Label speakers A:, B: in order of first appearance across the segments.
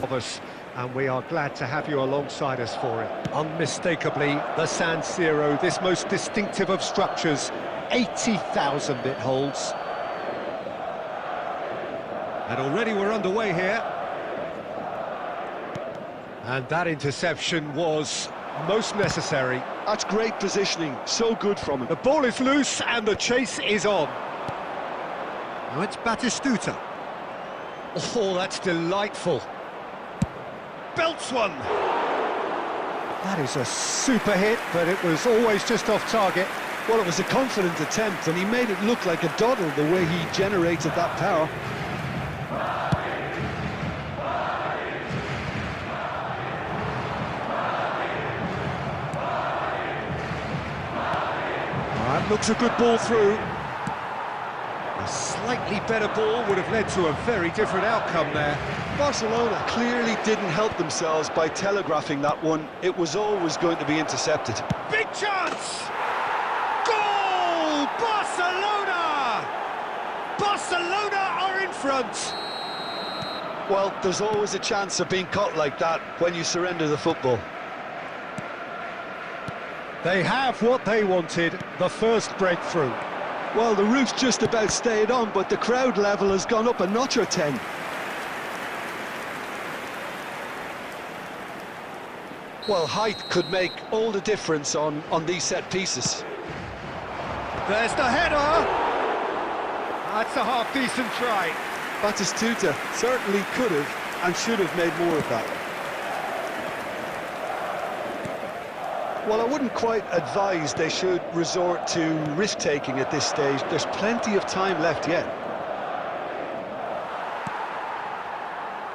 A: Of us, and we are glad to have you alongside us for it. Unmistakably, the San Siro, this most distinctive of structures, 80,000 it holds. And already we're underway here. And that interception was most necessary.
B: That's great positioning, so good from him.
A: The ball is loose and the chase is on. Now it's Batistuta. Oh, that's delightful. Belts one. That is a super hit, but it was always just off target.
B: Well, it was a confident attempt, and he made it look like a doddle the way he generated that power.
A: That looks a good ball through. A slightly better ball would have led to a very different outcome there.
B: Barcelona clearly didn't help themselves by telegraphing that one. It was always going to be intercepted.
A: Big chance! Goal! Barcelona! Barcelona are in front!
B: Well, there's always a chance of being caught like that when you surrender the football.
A: They have what they wanted, the first breakthrough.
B: Well, the roof's just about stayed on, but the crowd level has gone up a notch or 10. Well, height could make all the difference on these set pieces.
A: There's the header! That's a half-decent try.
B: Batistuta certainly could have and should have made more of that. Well, I wouldn't quite advise they should resort to risk-taking at this stage. There's plenty of time left yet.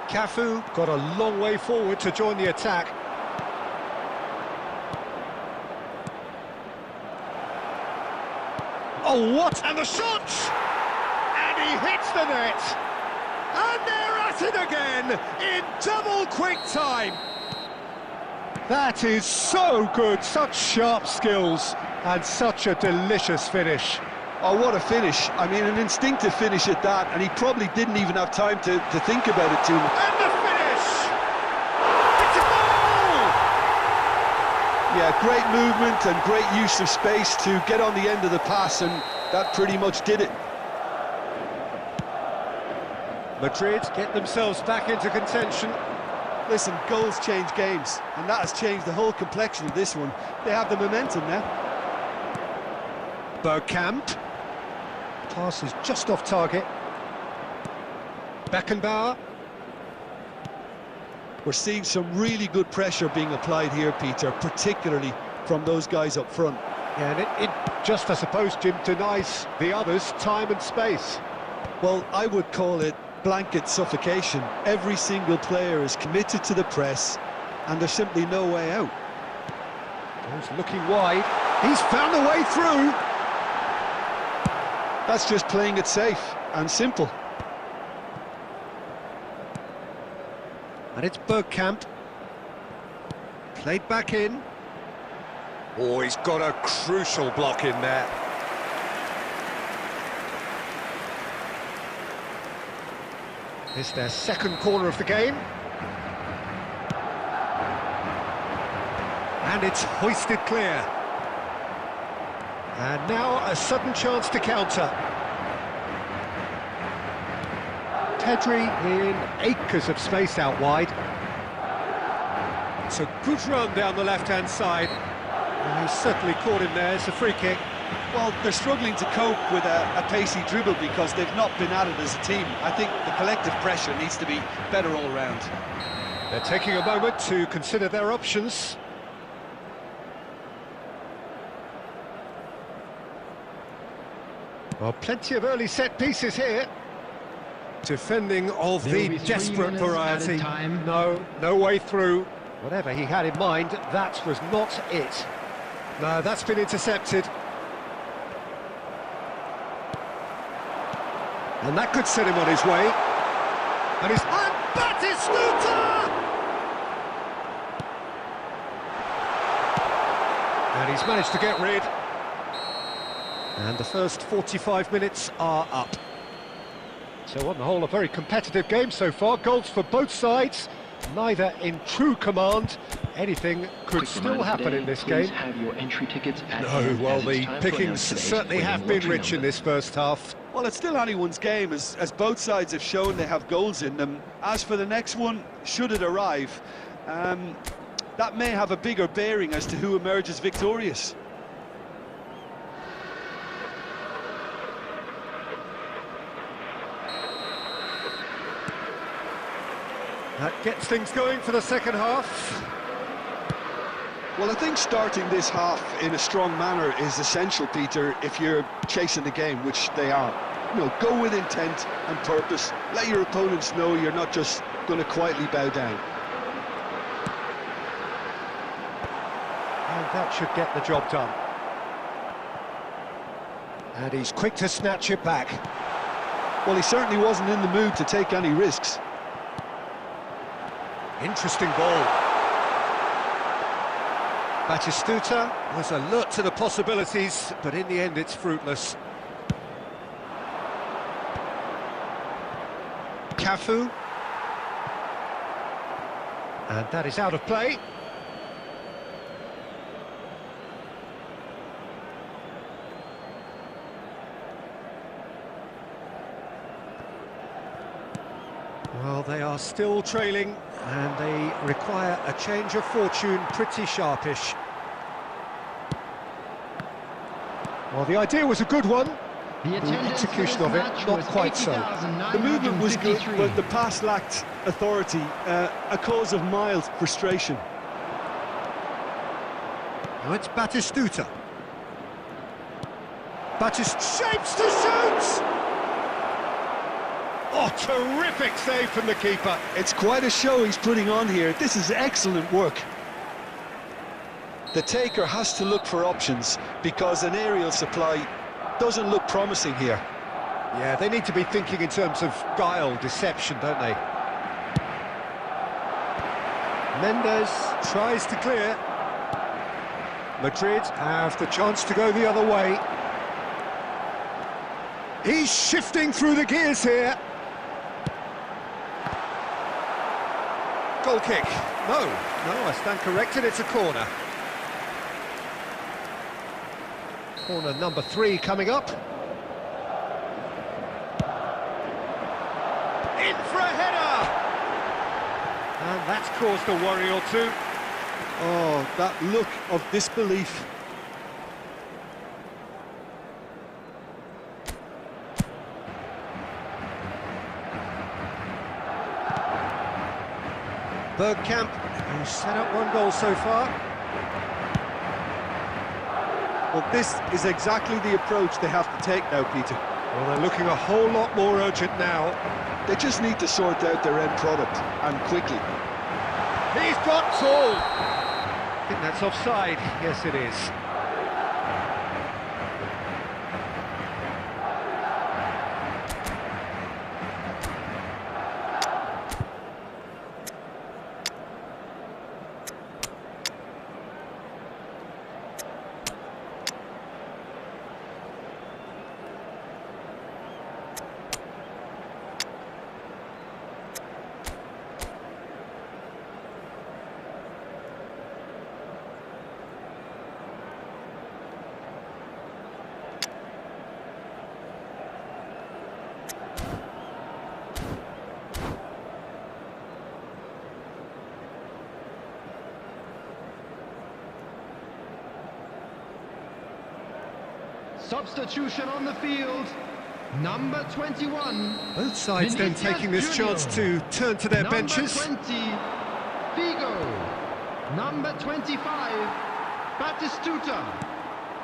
A: Cafu got a long way forward to join the attack. Oh, what? And the shot! And he hits the net! And they're at it again in double quick time! That is so good, such sharp skills, and such a delicious finish.
B: Oh, what a finish. I mean, an instinctive finish at that, and he probably didn't even have time to think about it too much.
A: And the finish! It's a goal!
B: Yeah, great movement and great use of space to get on the end of the pass, and that pretty much did it.
A: Madrid get themselves back into contention.
B: Listen, goals change games, and that has changed the whole complexion of this one. They have the momentum now.
A: Bergkamp. Pass is just off target. Beckenbauer.
B: We're seeing some really good pressure being applied here, Peter, particularly from those guys up front.
A: Yeah, and it just, I suppose, Jim, denies the others time and space.
B: Well, I would call it blanket suffocation. Every single player is committed to the press, and there's simply no way out.
A: He's looking wide. He's found a way through.
B: That's just playing it safe and simple.
A: And it's Bergkamp. Played back in. Oh, he's got a crucial block in there. It's their second corner of the game. And it's hoisted clear. And now a sudden chance to counter. Pedri in acres of space out wide. It's a good run down the left-hand side. And he's certainly caught him there. It's a free kick.
B: Well, they're struggling to cope with a pacey dribble because they've not been at it as a team. I think the collective pressure needs to be better all around.
A: They're taking a moment to consider their options. Well, plenty of early set pieces here. Defending of the desperate variety. No way through. Whatever he had in mind, that was not it. No, that's been intercepted. And that could set him on his way. And he's... And Batistuta! And he's managed to get rid. And the first 45 minutes are up. So on the whole, a very competitive game so far. Goals for both sides. Neither in true command. Anything could
C: Quick
A: still
C: reminder
A: happen
C: today,
A: in this
C: please
A: game.
C: have your entry tickets at
A: No,
C: hand,
A: well,
C: as it's
A: the
C: time to
A: pickings
C: announce today's
A: certainly have
C: winning
A: been
C: lottery
A: rich in
C: number.
A: this first half.
B: Well, it's still anyone's game, as both sides have shown they have goals in them. As for the next one, should it arrive, that may have a bigger bearing as to who emerges victorious.
A: That gets things going for the second half.
B: Well, I think starting this half in a strong manner is essential, Peter, if you're chasing the game, which they are. You know, go with intent and purpose. Let your opponents know you're not just going to quietly bow down.
A: And that should get the job done. And he's quick to snatch it back.
B: Well, he certainly wasn't in the mood to take any risks.
A: Interesting ball. Batistuta was alert to the possibilities, but in the end it's fruitless. Cafu. And that is out of play. Well, they are still trailing, and they require a change of fortune pretty sharpish. Well, the idea was a good one. The execution of it, not quite so.
B: The movement was good, but the pass lacked authority, a cause of mild frustration.
A: Now it's Batistuta. Shapes to shoot! Oh, terrific save from the keeper.
B: It's quite a show he's putting on here. This is excellent work. The taker has to look for options, because an aerial supply doesn't look promising here.
A: Yeah, they need to be thinking in terms of guile, deception, don't they? Mendes tries to clear. Madrid have the chance to go the other way. He's shifting through the gears here. Goal kick. No, I stand corrected, it's a corner. Corner number 3 coming up. In for a header! And that's caused a worry or two.
B: Oh, that look of disbelief.
A: Bergkamp, who's set up 1 goal so far.
B: Well, this is exactly the approach they have to take now, Peter.
A: Well, they're looking a whole lot more urgent now.
B: They just need to sort out their end product, and quickly.
A: He's got all. I think that's offside. Yes, it is.
D: Substitution on the field, number 21.
A: Both sides then taking this chance to turn to their benches.
D: Number 20, Figo. Number 25, Batistuta.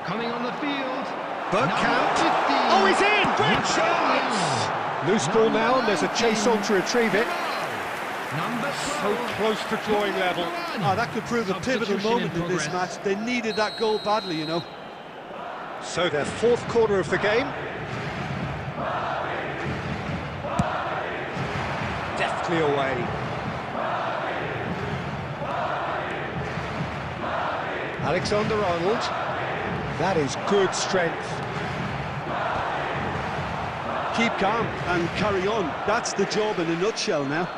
D: Coming on the field,
A: Bergkamp.
D: 50.
A: Oh, he's in! Great chance! Loose ball now, and there's a chase on to retrieve it.
D: Number 12.
A: So close to drawing level.
B: Ah, that could prove a pivotal moment in this match. They needed that goal badly, you know.
A: So their 4th quarter of the game. Deftly away. Alexander-Arnold. That is good strength.
B: Keep calm and carry on. That's the job in a nutshell now.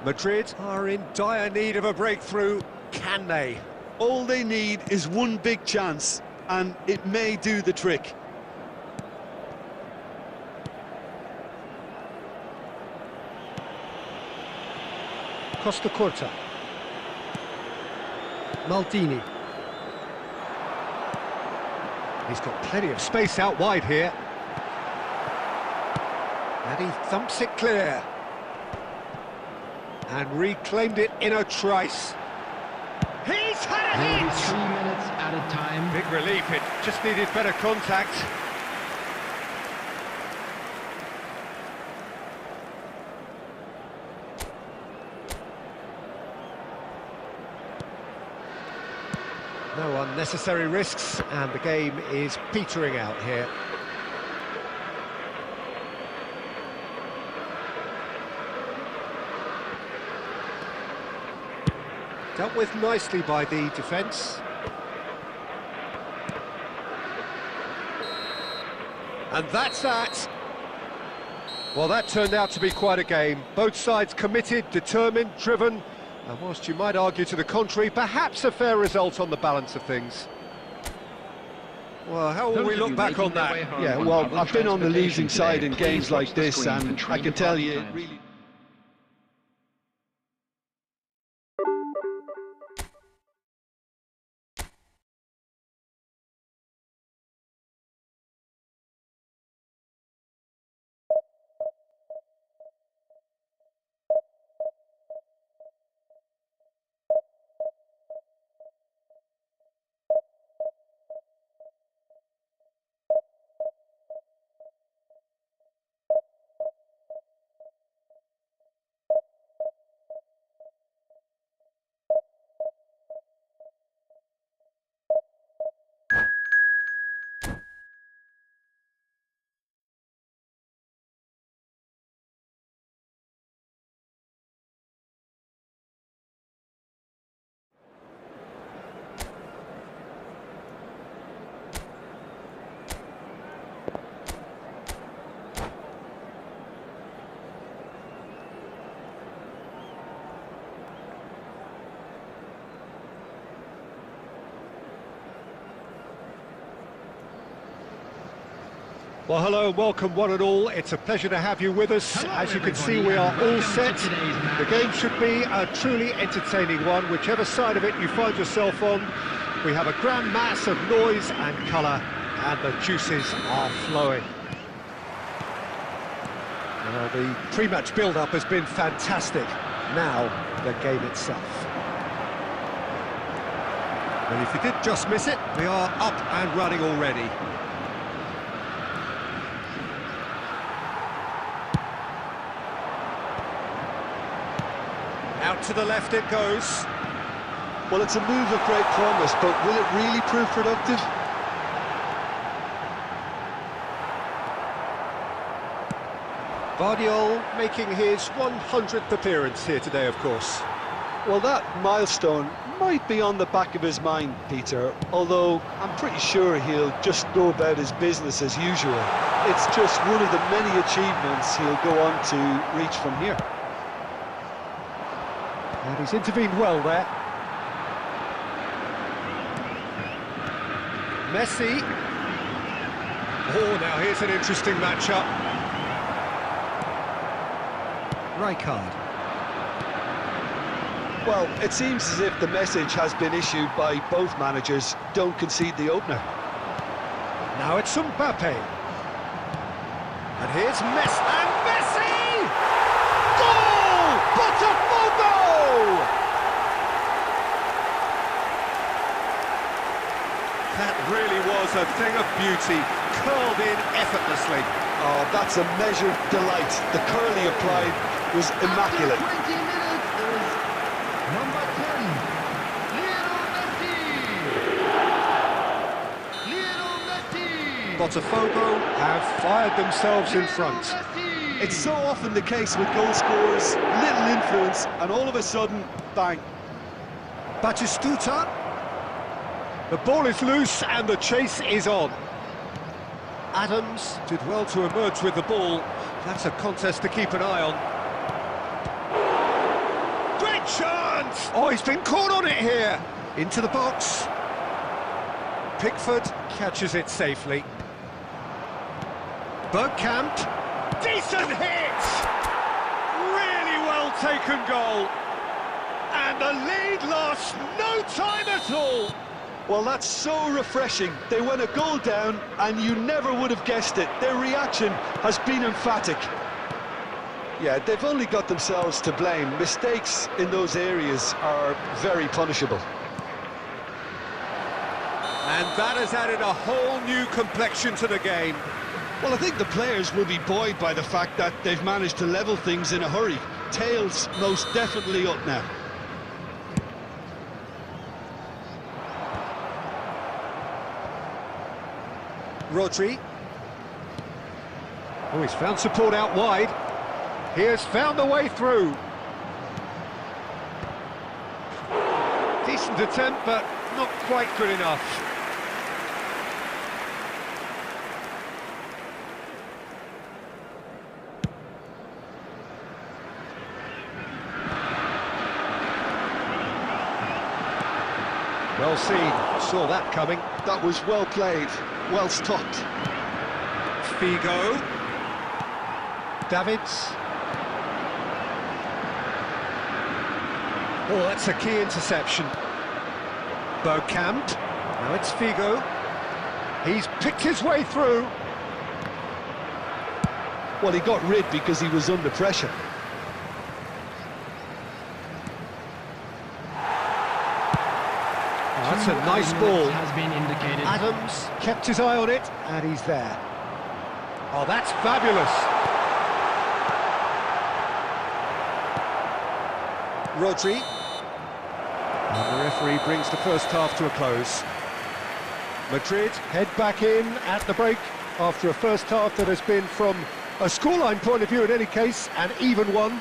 A: Madrid are in dire need of a breakthrough. Can they?
B: All they need is one big chance, and it may do the trick.
A: Costa Curta. Maldini. He's got plenty of space out wide here. And he thumps it clear. And reclaimed it in a trice. He's had a
D: Maybe
A: hit!
D: 3 minutes at a time.
A: Big relief, it just needed better contact. No unnecessary risks, and the game is petering out here. Dealt with nicely by the defence. And that's that. Well, that turned out to be quite a game. Both sides committed, determined, driven. And whilst you might argue to the contrary, perhaps a fair result on the balance of things. Well, how will we look back on that?
B: Yeah, well, I've been on the losing side in games like this, and I can tell you, it really...
A: Well, hello and welcome one and all. It's a pleasure to have you with us.
D: Hello,
A: as you can see,
D: everybody,
A: we are
D: and
A: all
D: welcome
A: set.
D: to today's match.
A: The game should be a truly entertaining one, whichever side of it you find yourself on. We have a grand mass of noise and colour, and the juices are flowing. The pre-match build-up has been fantastic. Now, the game itself. Well, if you did just miss it, we are up and running already. Out to the left it goes.
B: Well, it's a move of great promise, but will it really prove productive?
A: Guardiola making his 100th appearance here today, of course.
B: Well, that milestone might be on the back of his mind, Peter, although I'm pretty sure he'll just go about his business as usual. It's just one of the many achievements he'll go on to reach from here.
A: And he's intervened well there. Messi. Oh, now here's an interesting matchup. Rijkaard.
B: Well, it seems as if the message has been issued by both managers: don't concede the opener.
A: Now it's Mbappe. And here's Messi. And Messi! Goal! Botafogo! That really was a thing of beauty, curled in effortlessly.
B: Oh, that's a measured delight. The curl he applied was immaculate.
D: After 20 minutes is number 10, Lionel Messi. Lionel Messi.
A: Botafogo have fired themselves in front.
D: Messi.
B: It's so often the case with goal scorers, little influence, and all of a sudden, bang.
A: Batistuta. The ball is loose and the chase is on. Adams did well to emerge with the ball. That's a contest to keep an eye on. Great chance! Oh, he's been caught on it here. Into the box. Pickford catches it safely. Bergkamp. Decent hit! Really well taken goal. And the lead lost no time at all.
B: Well, that's so refreshing. They went a goal down and you never would have guessed it. Their reaction has been emphatic. Yeah, they've only got themselves to blame. Mistakes in those areas are very punishable.
A: And that has added a whole new complexion to the game.
B: Well, I think the players will be buoyed by the fact that they've managed to level things in a hurry. Tails most definitely up now.
A: Rodri. Oh, he's found support out wide. He has found the way through. Decent attempt, but not quite good enough. Well seen, saw that coming.
B: That was well played, well stopped.
A: Figo. Davids. Oh, that's a key interception. Bergkamp. Now it's Figo. He's picked his way through.
B: Well, he got rid because he was under pressure.
A: Oh, that's a nice ball.
D: Has been indicated.
A: Adams kept his eye on it, and he's there. Oh, that's fabulous. Rodri. And the referee brings the first half to a close. Madrid head back in at the break after a first half that has been, from a scoreline point of view in any case, an even one.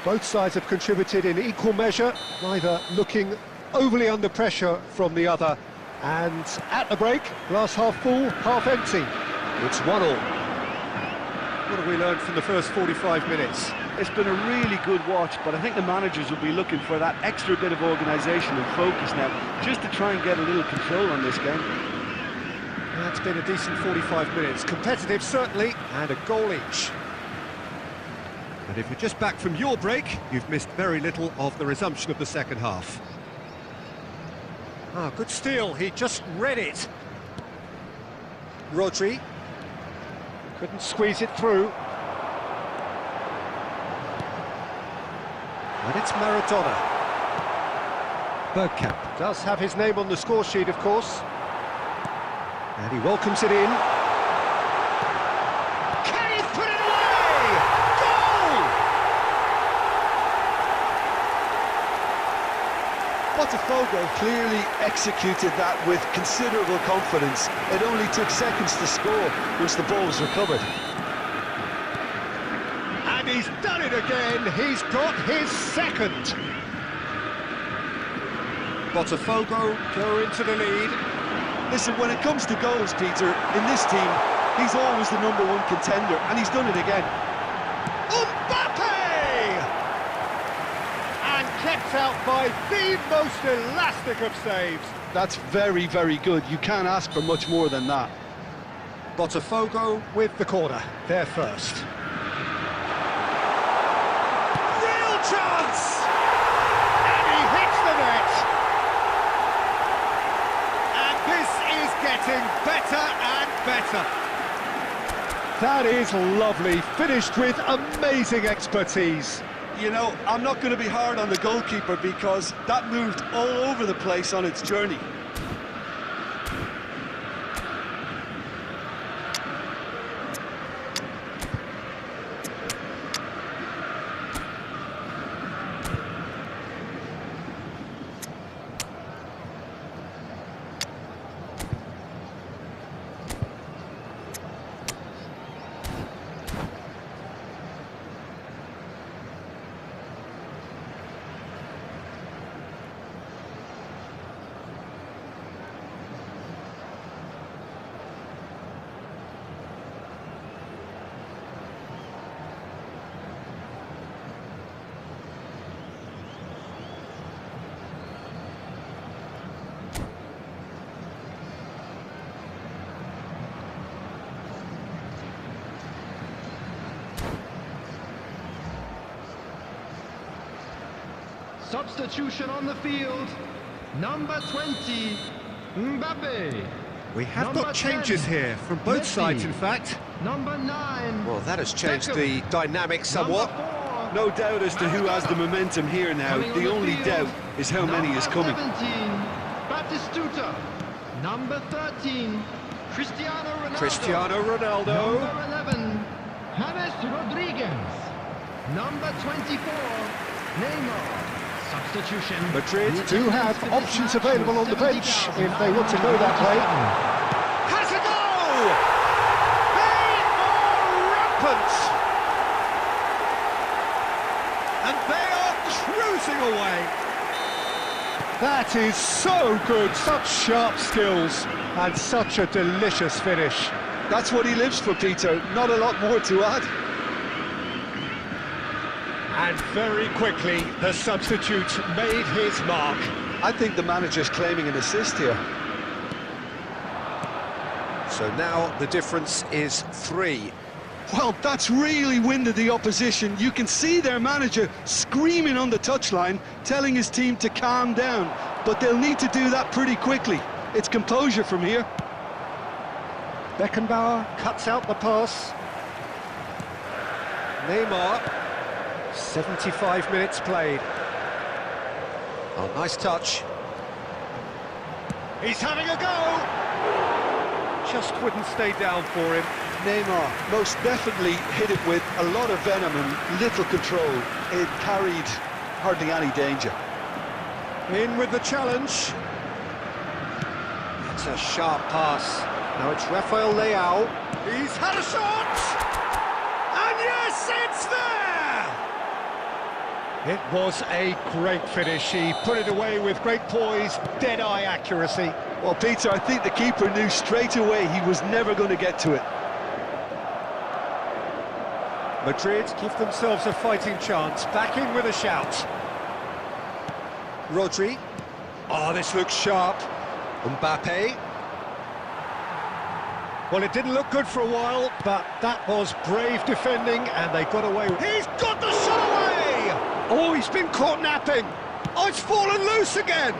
A: Both sides have contributed in equal measure, neither looking overly under pressure from the other. And at the break, glass half full, half empty. It's 1-1. What have we learned from the first 45 minutes?
C: It's been a really good watch, but I think the managers will be looking for that extra bit of organisation and focus now, just to try and get a little control on this game.
A: That's been a decent 45 minutes. Competitive, certainly, and a goal each. And if you're just back from your break, you've missed very little of the resumption of the second half. Ah, good steal, he just read it. Rodri. Couldn't squeeze it through. And it's Maradona. Bergkamp does have his name on the score sheet, of course. And he welcomes it in. Can he put it away? Goal!
B: Botafogo clearly executed that with considerable confidence. It only took seconds to score once the ball was recovered.
A: And he's done it again. He's got his second. Botafogo go into the lead.
B: Listen, when it comes to goals, Peter, in this team, he's always the #1 contender, and he's done it again.
A: Mbappe! And kept out by the most elastic of saves.
B: That's very, very good. You can't ask for much more than that.
A: Botafogo with the corner, they're first. Real chance! And he hits the net. And this is getting better and better. That is lovely, finished with amazing expertise.
B: You know, I'm not going to be hard on the goalkeeper because that moved all over the place on its journey.
D: substitution on the field. Number 20, Mbappe.
A: We have
D: Number
A: got changes
D: 10,
A: here from both
D: Messi.
A: sides, in fact.
D: Number 9.
E: Well, that has changed
D: Beckham.
E: the dynamic somewhat.
D: Number 4,
B: No doubt as to who has the momentum here now.
D: Coming on
B: The
D: the
B: only
D: field,
B: doubt is how many is coming.
D: Number 17, Batistuta. Number 13, Cristiano Ronaldo.
A: Cristiano Ronaldo.
D: Number 11, James Rodriguez. Number 24, Neymar. Substitution.
A: Madrid
D: The
A: do
D: attendance
A: have
D: for this
A: options
D: match
A: available
D: was
A: on the bench
D: 70,000.
A: if they want to go that way. Has a goal! They are rampant! And they are cruising away. That is so good, such sharp skills and such a delicious finish.
B: That's what he lives for, Peter. Not a lot more to add.
A: And very quickly, the substitute made his mark.
B: I think the manager's claiming an assist here.
E: So now the difference is 3.
B: Well, that's really winded the opposition. You can see their manager screaming on the touchline, telling his team to calm down. But they'll need to do that pretty quickly. It's composure from here.
A: Beckenbauer cuts out the pass. Neymar. 75 minutes played.
E: Oh, nice touch.
A: He's having a go! Just wouldn't stay down for him.
B: Neymar most definitely hit it with a lot of venom and little control. It carried hardly any danger.
A: In with the challenge.
E: That's a sharp pass. Now it's Rafael Leao.
A: He's had a shot! And yes, it's there! It was a great finish. He put it away with great poise, dead-eye accuracy.
B: Well, Peter, I think the keeper knew straight away he was never going to get to it.
A: Madrid give themselves a fighting chance. Back in with a shout.
E: Rodri.
A: Oh, this looks sharp.
E: Mbappe.
A: Well, it didn't look good for a while, but that was brave defending, and they got away. He's got the shot away! Oh, he's been caught napping. Oh, it's fallen loose again.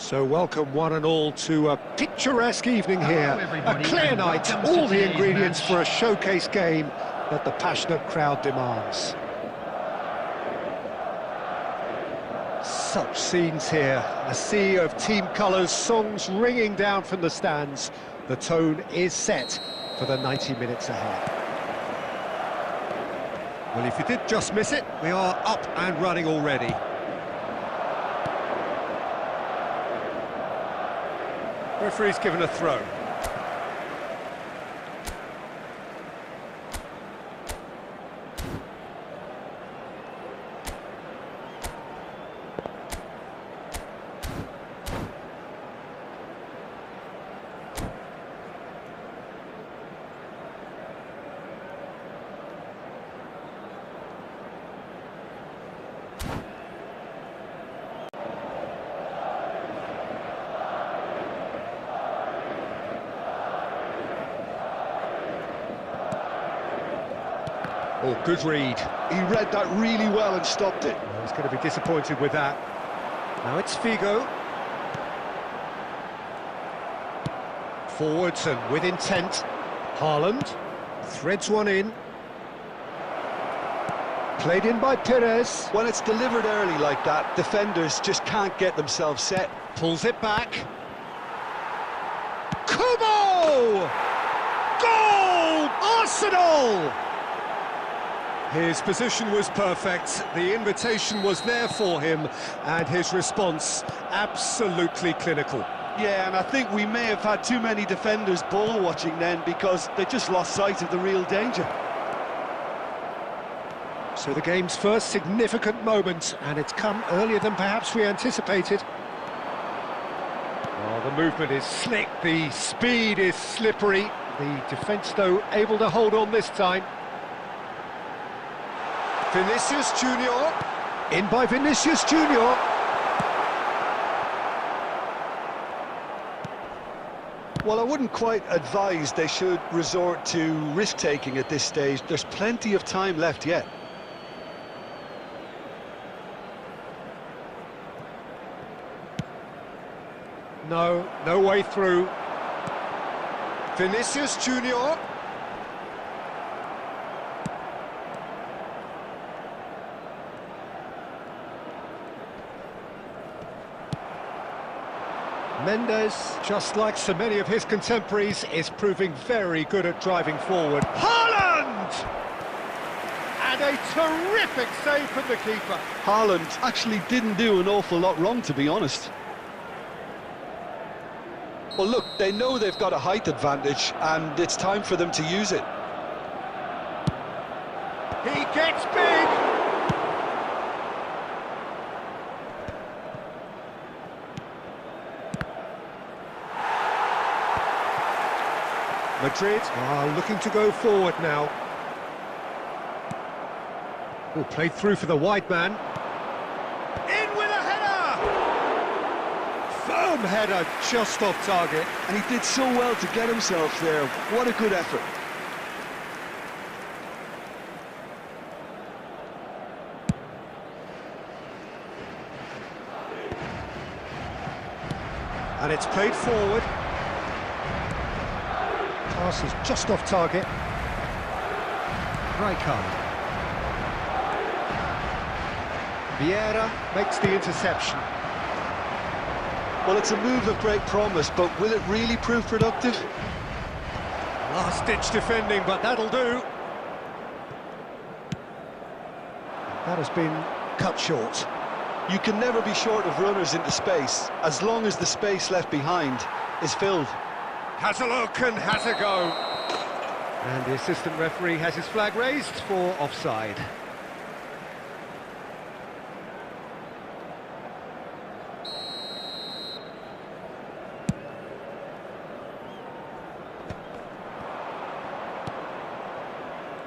A: So welcome one and all to a picturesque evening here. A clear night, all the ingredients for a showcase game that the passionate crowd demands. Such scenes here, a sea of team colours, songs ringing down from the stands. The tone is set for the 90 minutes ahead. Well, if you did just miss it, we are up and running already. Referee's given a throw. Oh, good read.
B: He read that really well and stopped it.
A: He's going to be disappointed with that. Now it's Figo. Forwards and with intent. Haaland threads one in. Played in by Perez.
B: When it's delivered early like that, defenders just can't get themselves set.
A: Pulls it back. Kubo! Goal! Arsenal! His position was perfect, the invitation was there for him, and his response absolutely clinical.
B: Yeah, and I think we may have had too many defenders ball watching then because they just lost sight of the real danger.
A: So the game's first significant moment, and it's come earlier than perhaps we anticipated. Oh, the movement is slick, the speed is slippery. The defence, though, able to hold on this time. Vinicius Junior, in by Vinicius Junior.
B: Well, I wouldn't quite advise they should resort to risk-taking at this stage. There's plenty of time left yet.
A: No way through. Vinicius Junior. Mendes, just like so many of his contemporaries, is proving very good at driving forward. Haaland! And a terrific save from the keeper.
B: Haaland actually didn't do an awful lot wrong, to be honest. Well, look, they know they've got a height advantage, and it's time for them to use it.
A: He gets big! Madrid are looking to go forward now. Oh, played through for the wide man. In with a header! Firm header, just off target.
B: And he did so well to get himself there. What a good effort.
A: And it's played forward. Pass is just off target. Rijkaard. Vieira makes the interception.
B: Well, it's a move of great promise, but will it really prove productive?
A: Last-ditch defending, but that'll do. That has been cut short.
B: You can never be short of runners into space, as long as the space left behind is filled.
A: Has a look and has a go. And the assistant referee has his flag raised for offside.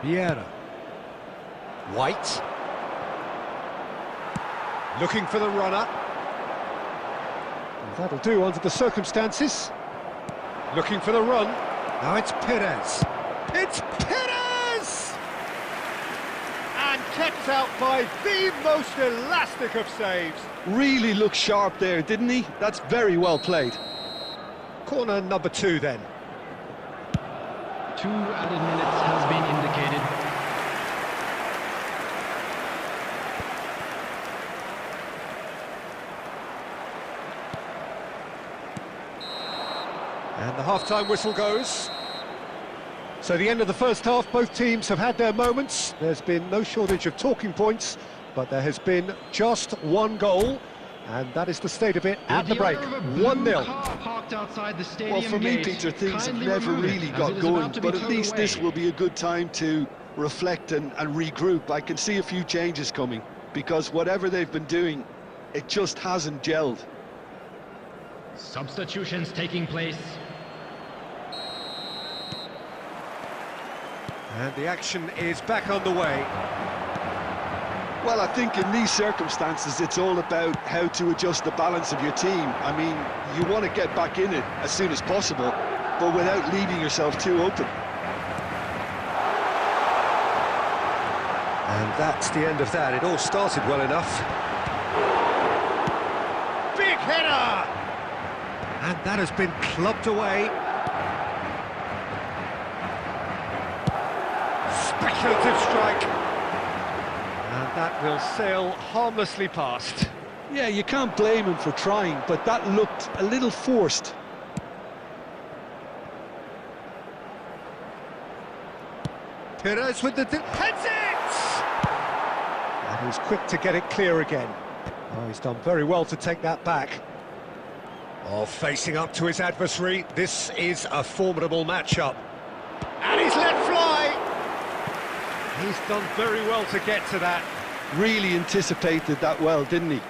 A: Vieira. White. Looking for the runner. And that'll do under the circumstances. Looking for the run. Now it's Perez. It's Perez! And kept out by the most elastic of saves.
B: Really looked sharp there, didn't he? That's very well played.
A: Corner number 2 then.
D: 2 added minutes has been indicated.
A: And the half-time whistle goes. So the end of the first half, both teams have had their moments. There's been no shortage of talking points, but there has been just one goal, and that is the state of it at the break. 1-0.
B: Well, for me, Peter, things have never really got going, but at least this will be a good time to reflect and regroup. I can see a few changes coming, because whatever they've been doing, it just hasn't gelled.
D: Substitutions taking place.
A: And the action is back on the way.
B: Well, I think in these circumstances, it's all about how to adjust the balance of your team. I mean, you want to get back in it as soon as possible, but without leaving yourself too open.
E: And that's the end of that. It all started well enough.
A: Big header! And that has been clubbed away. Speculative strike. And that will sail harmlessly past.
B: Yeah, you can't blame him for trying, but that looked a little forced.
A: Perez with the... heads it! And he's quick to get it clear again. Oh, he's done very well to take that back. Oh, facing up to his adversary, this is a formidable matchup. And he's let fly! He's done very well to get to that.
B: Really anticipated that well, didn't he?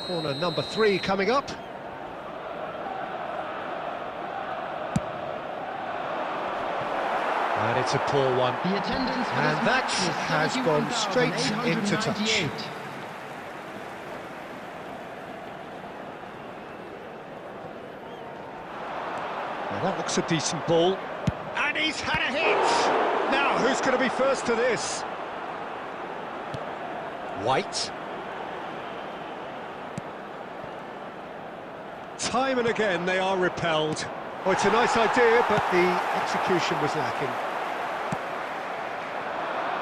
A: Corner number 3 coming up. And it's a poor one.
D: The attendance for
A: And
D: this
A: that
D: match
A: has gone straight into touch. Now that looks a decent ball. And he's had a hit! Now, who's going to be first to this? White. Time and again they are repelled. Oh, it's a nice idea, but the execution was lacking.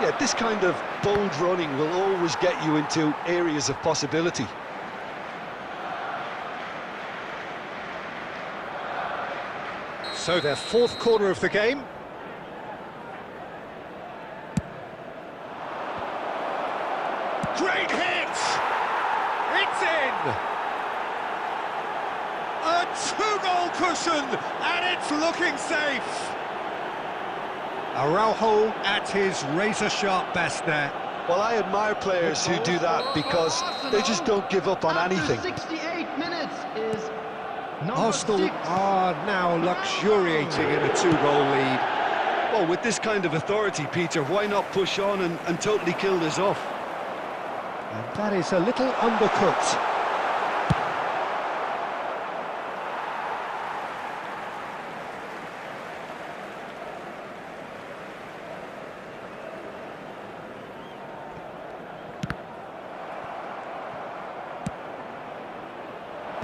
B: Yeah, this kind of bold running will always get you into areas of possibility.
A: So their 4th corner of the game. Great hit! It's in! A 2-goal cushion, and it's looking safe. Araujo at his razor-sharp best there.
B: Well, I admire players who do that because they just don't give up on anything.
D: 68 minutes is
A: Arsenal are now luxuriating in a 2-goal lead.
B: Well, with this kind of authority, Peter, why not push on and totally kill this off?
A: And that is a little undercut.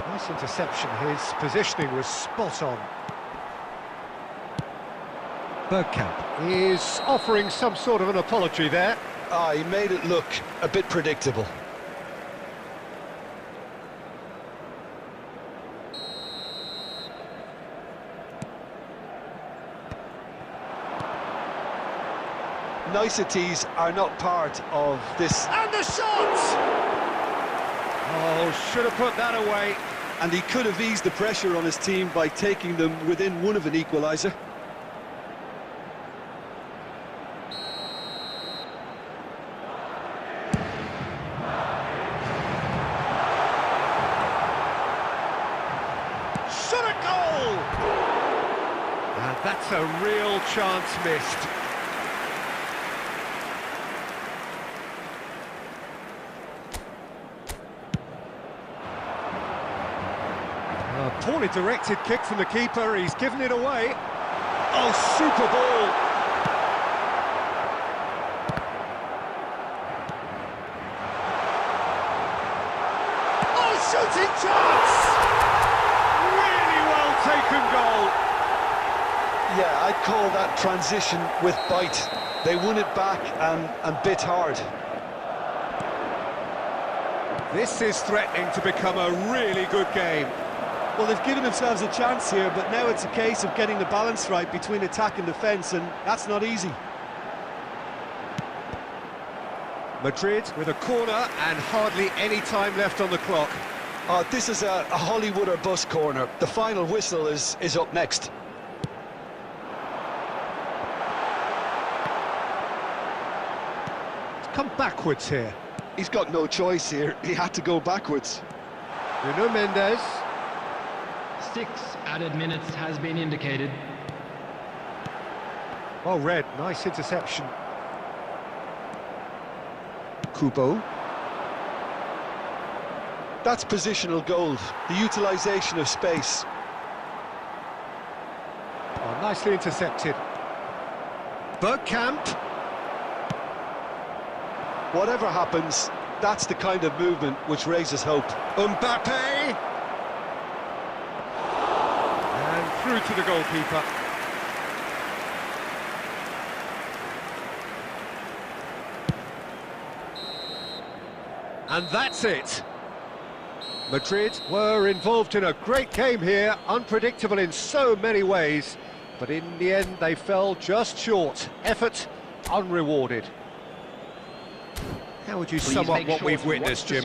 A: Nice interception, his positioning was spot on. Bergkamp is offering some sort of an apology there.
B: Ah, he made it look a bit predictable. Niceties are not part of this.
A: And the shot! Oh, should have put that away.
B: And he could have eased the pressure on his team by taking them within one of an equaliser.
A: Shot a goal! And that's a real chance missed. A poorly directed kick from the keeper, he's given it away. Oh, super ball!
B: transition with bite. They won it back and bit hard.
A: This is threatening to become a really good game.
C: Well, they've given themselves a chance here, but now it's a case of getting the balance right between attack and defence, and that's not easy.
A: Madrid with a corner and hardly any time left on the clock.
B: This is a Hollywood or bust corner. The final whistle is up next.
A: It's come backwards here.
B: He's got no choice here. He had to go backwards.
A: Nuno Mendes.
D: 6 added minutes has been indicated.
A: Oh, Red, nice interception. Kubo.
B: That's positional goal, the utilisation of space.
A: Oh, nicely intercepted. Bergkamp.
B: Whatever happens, that's the kind of movement which raises hope.
A: Mbappe. And through to the goalkeeper. And that's it. Madrid were involved in a great game here, unpredictable in so many ways, but in the end they fell just short. Effort unrewarded. How would you sum up what we've witnessed, Jim?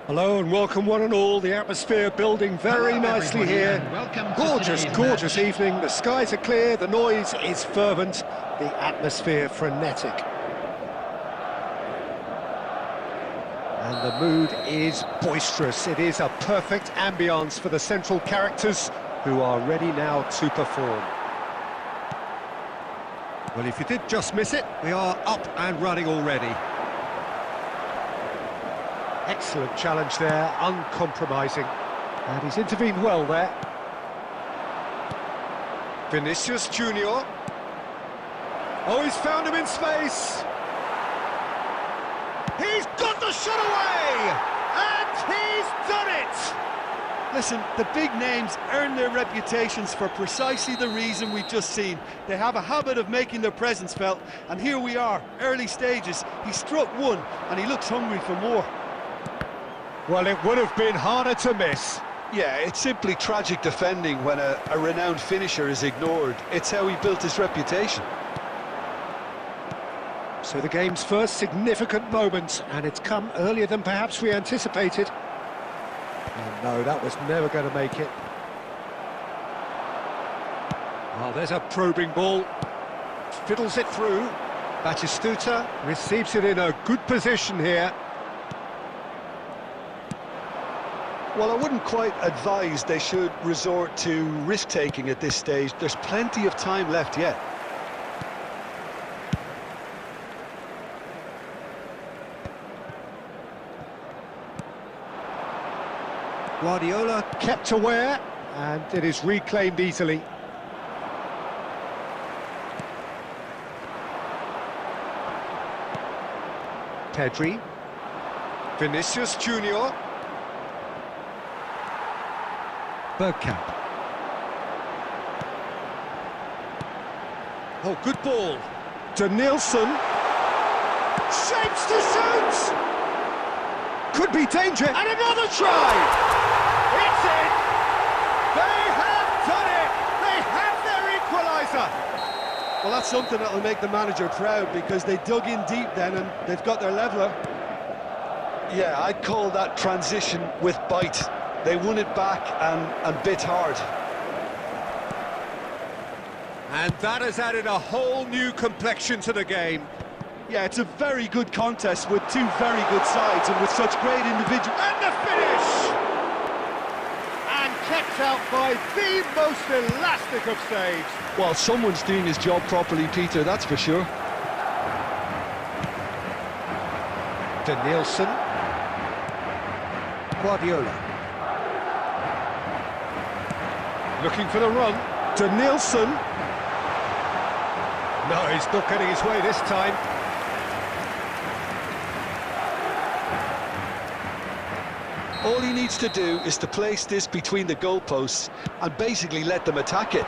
A: Hello and welcome one and all. The atmosphere building very nicely
D: everybody,
A: here.
D: and welcome to
A: Gorgeous,
D: today's
A: gorgeous
D: match.
A: evening. The skies are clear, the noise is fervent, the atmosphere frenetic. And the mood is boisterous. It is a perfect ambience for the central characters who are ready now to perform. Well, if you did just miss it, we are up and running already. Excellent challenge there, uncompromising. And he's intervened well there. Vinicius Junior. Oh, he's found him in space. He's got the shot away! And he's done it!
C: Listen, the big names earn their reputations for precisely the reason we've just seen. They have a habit of making their presence felt, and here we are, early stages. He struck one, and he looks hungry for more.
A: Well, it would have been harder to miss.
B: Yeah, it's simply tragic defending when a renowned finisher is ignored. It's how he built his reputation.
A: So the game's first significant moment, and it's come earlier than perhaps we anticipated. Oh no, that was never going to make it. Oh, there's a probing ball. Fiddles it through. Batistuta receives it in a good position here.
B: Well, I wouldn't quite advise they should resort to risk-taking at this stage. There's plenty of time left yet.
A: Guardiola kept aware, and it is reclaimed easily. Pedri. Vinicius Junior. Bergkamp. Oh, good ball. Danielson. Shapes to shoot! Could be danger, and another try! It's in! They have done it! They have their equaliser!
C: Well, that's something that'll make the manager proud, because they dug in deep then, and they've got their leveller.
B: Yeah, I'd call that transition with bite. They won it back and bit hard.
A: And that has added a whole new complexion to the game.
C: Yeah, it's a very good contest with two very good sides and with such great individual.
A: And the finish! And kept out by the most elastic of saves.
B: Well, someone's doing his job properly, Peter, that's for sure.
A: Danielson. Guardiola. Looking for the run. Danielson. No, he's not getting his way this time.
B: All he needs to do is to place this between the goalposts and basically let them attack it.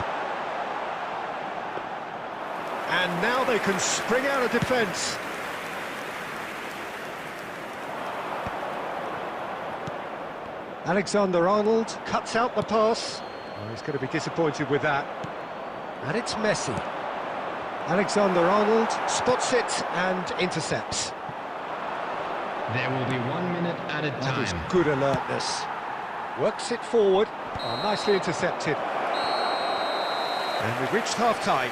A: And now they can spring out of defence. Alexander-Arnold cuts out the pass. Oh, he's going to be disappointed with that. And it's Messi. Alexander-Arnold spots it and intercepts.
D: There will be 1 minute added
A: That is
D: time.
A: good alertness. Works it forward. Oh, nicely intercepted. And we've reached half-time.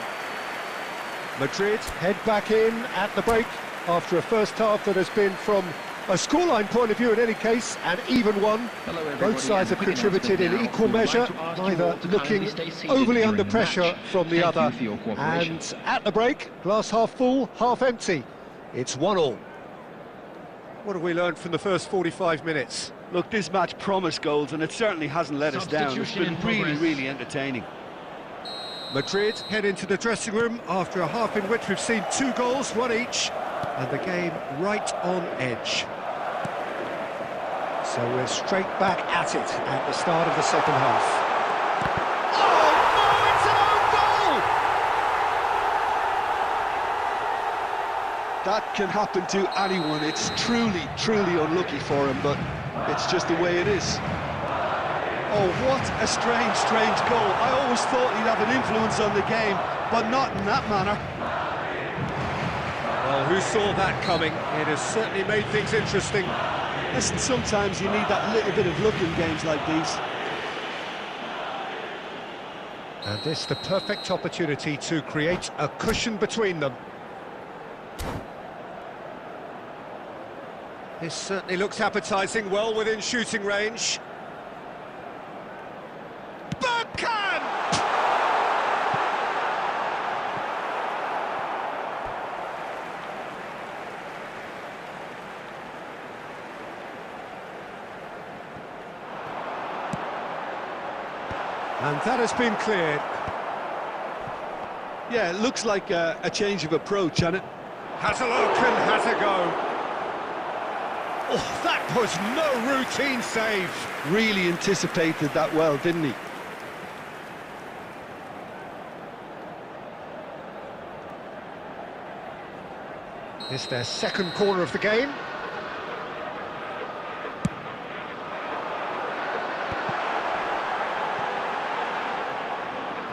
A: Madrid head back in at the break after a first half that has been, from a scoreline point of view in any case, an even one.
F: Hello everybody,
A: Both sides have
F: and quick
A: contributed in
F: announcement
A: equal
F: now. We would
A: measure,
F: like to ask you
A: neither
F: all to
A: looking
F: kindly stay seated
A: overly
F: during
A: under
F: the
A: pressure
F: match.
A: from the
F: Thank
A: other.
F: you for your cooperation.
A: And at the break, glass half full, half empty. It's 1-1. What have we learned from the first 45 minutes?
C: Look, this match promised goals, and it certainly hasn't let us down. It's
D: Substitution
C: been
D: in progress.
C: really entertaining.
A: Madrid head into the dressing room after a half in which we've seen 2 goals, 1 each, and the game right on edge. So we're straight back at it at the start of the second half. Oh, no, it's an own goal!
B: That can happen to anyone. It's truly, truly unlucky for him, but it's just the way it is.
C: Oh, what a strange, strange goal. I always thought he'd have an influence on the game, but not in that manner.
A: Well, who saw that coming? It has certainly made things interesting.
C: Listen, sometimes you need that little bit of luck in games like these.
E: And this the perfect opportunity to create a cushion between them. This certainly looks appetising, well within shooting range. Backhand! And that has been cleared.
B: Yeah, it looks like a change of approach, and it
E: Has a look and has a go. Oh, that was no routine save.
B: really anticipated that well, didn't he?
E: It's their second corner of the game.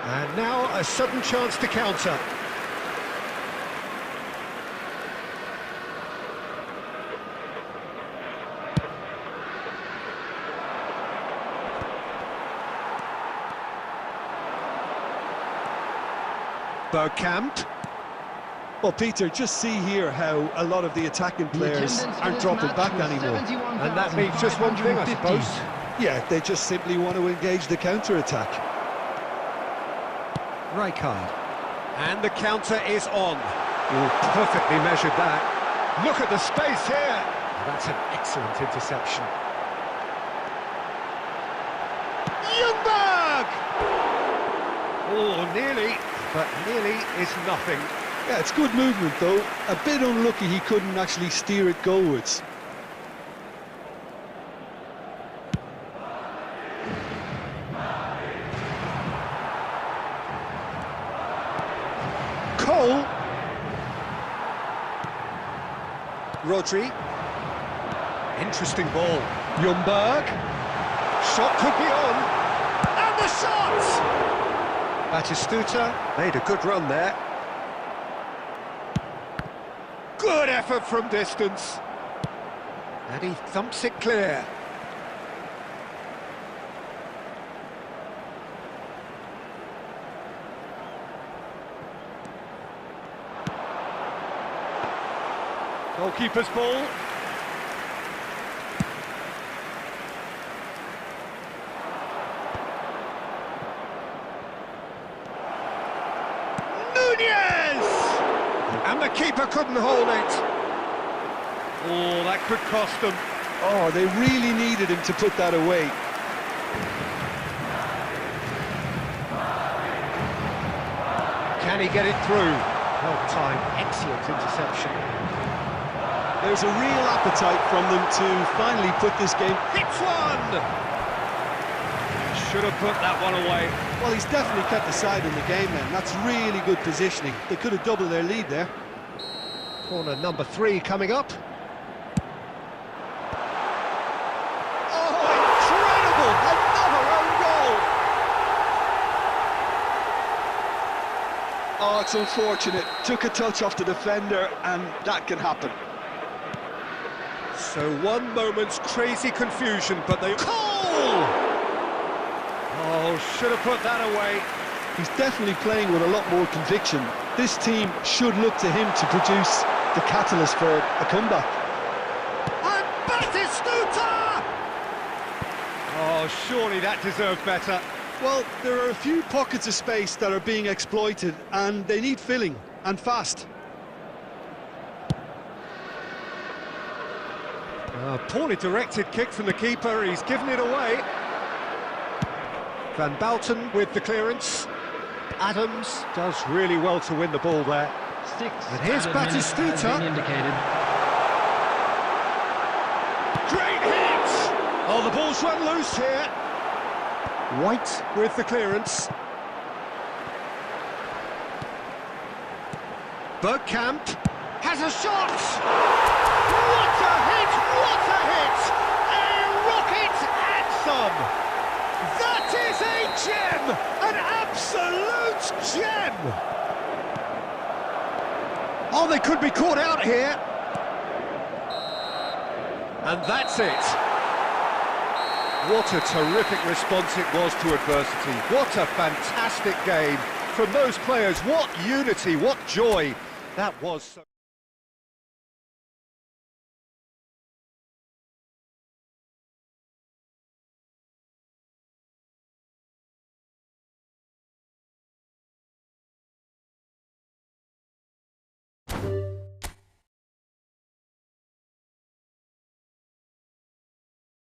E: And now a sudden chance to counter. Bergkamp.
B: Well, Peter, just see here how a lot of the attacking players aren't dropping back anymore.
E: And that means just one thing, I suppose.
B: Yeah, they just simply want to engage the counter-attack.
E: Rijkaard. And the counter is on. Oh, perfectly measured that. Look at the space here. That's an excellent interception.
A: Ljungberg!
E: Oh, nearly, but nearly is nothing.
B: Yeah, it's good movement, though. A bit unlucky he couldn't actually steer it goalwards.
E: Cole. Rodri. Interesting ball. Ljungberg. Shot could be on.
A: And the shot!
E: Batistuta made a good run there. Good effort from distance. And he thumps it clear. Goalkeeper's ball.
A: Nunez!
E: And the keeper couldn't hold it. Oh, that could cost them.
B: Oh, they really needed him to put that away.
E: Can he get it through? Well timed, excellent interception.
B: There's a real appetite from them to finally put this game.
E: Hits one! Should have put that one away.
B: Well, he's definitely kept the side in the game then. That's really good positioning. They could have doubled their lead there.
E: Corner number 3 coming up.
A: Oh, incredible! Another own goal!
B: Oh, it's unfortunate. Took a touch off the defender, and that can happen.
E: So one moment's crazy confusion, but they...
A: Cole!
E: Oh, should have put that away.
B: He's definitely playing with a lot more conviction. This team should look to him to produce the catalyst for a comeback.
A: And Batistuta!
E: Oh, surely that deserved better.
B: Well, there are a few pockets of space that are being exploited, and they need filling, and fast.
E: A poorly directed kick from the keeper, he's given it away. Van Bouten with the clearance. Adams does really well to win the ball there. And here's Batistuta. Great hit! Oh, the ball's run loose here. White with the clearance. Bergkamp has a shot!
A: What a hit! What a hit! A rocket and some! That is a gem! An absolute gem!
E: Oh, they could be caught out here. And that's it. What a terrific response it was to adversity. What a fantastic game from those players. What unity, what joy. That was so...